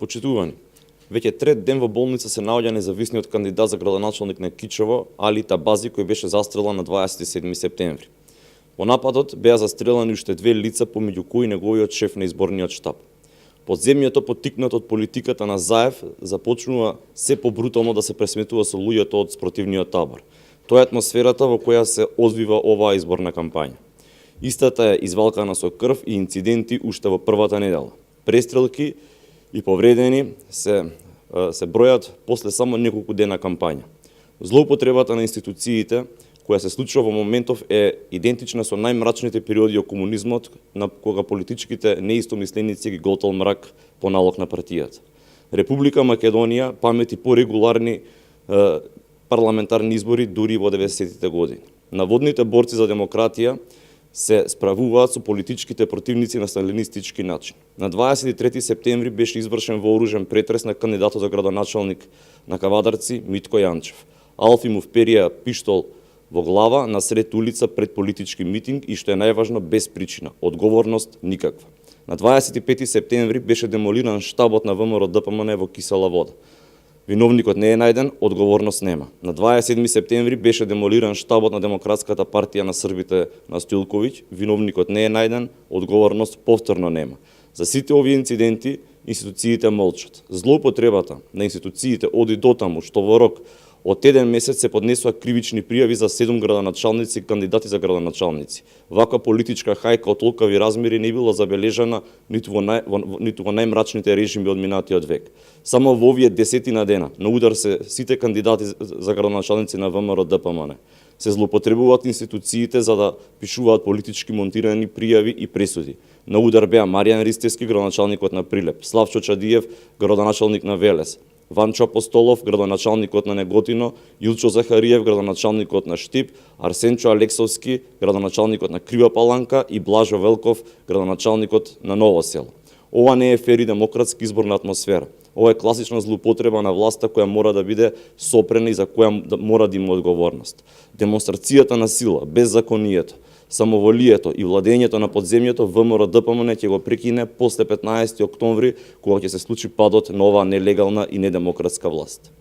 Почитувани, веќе трет ден во болница се наоѓа независниот кандидат за градоначалник на Кичево, Али Табази, кој беше застрелан на 27 септември. Во нападот беа застрелани уште две лица, помеѓу кои неговиот шеф на изборниот штаб. Подземјето, поттикнато од политиката на Заев, започнува се побрутално да се пресметува со луѓето од спротивниот табор. Тоа е атмосферата во која се одвива оваа изборна кампања. Истата е извалкана со крв и инциденти уште во првата недела. Престрелки и повредени се бројат после само неколку дена кампања. Злоупотребата на институциите, која се случува во моментов, е идентична со најмрачните периоди од комунизмот, на кога политичките неистомисленици ги готел мрак по налог на партијата. Република Македонија памети порегуларни парламентарни избори дури во 90-тите години. Наводните борци за демократија се справуваат со политичките противници на сталинистички начин. На 23 септември беше извршен вооружен претрес на кандидатот за градоначалник на Кавадарци Митко Јанчев. Алфи му вперија пиштол во глава на сред улица пред политички митинг и, што е најважно, без причина. Одговорност никаква. На 25 септември беше демолиран штабот на ВМРО ДПМН во Кисела Вода. Виновникот не е најден, одговорност нема. На 27 септември беше демолиран штабот на Демократската партија на Србите на Стојилковиќ. Виновникот не е најден, одговорност повторно нема. За сите овие инциденти институциите молчат. Злоупотребата на институциите оди дотаму што во рок од еден месец се поднесува кривични пријави за 7 градоначалници и кандидати за градоначалници. Ваква политичка хајка од толкави размери не била забележана ниту во најмрачните режими од минатиот век. Само во овие десетина дена на удар се сите кандидати за градоначалници на ВМРО ДПМН. Се злоупотребуваат институциите за да пишуваат политички монтирани пријави и пресуди. На удар беа Маријан Ристевски, градоначалникот на Прилеп, Славчо Чадиев, градоначалник на Велес, Ванчо Апостолов, градоначалникот на Неготино, Илчо Захариев, градоначалникот на Штип, Арсенчо Алексовски, градоначалникот на Крива Паланка и Блажо Велков, градоначалникот на Ново село. Ова не е фер и демократски изборна атмосфера. Ова е класична злоупотреба на власта која мора да биде сопрена и за која мора да има одговорност. Демонстрацијата на сила, беззаконието, самоволието и владењето на подземјето ВМРО ДПМН ќе го прекине после 15 октомври, кога ќе се случи падот на оваа нелегална и недемократска власт.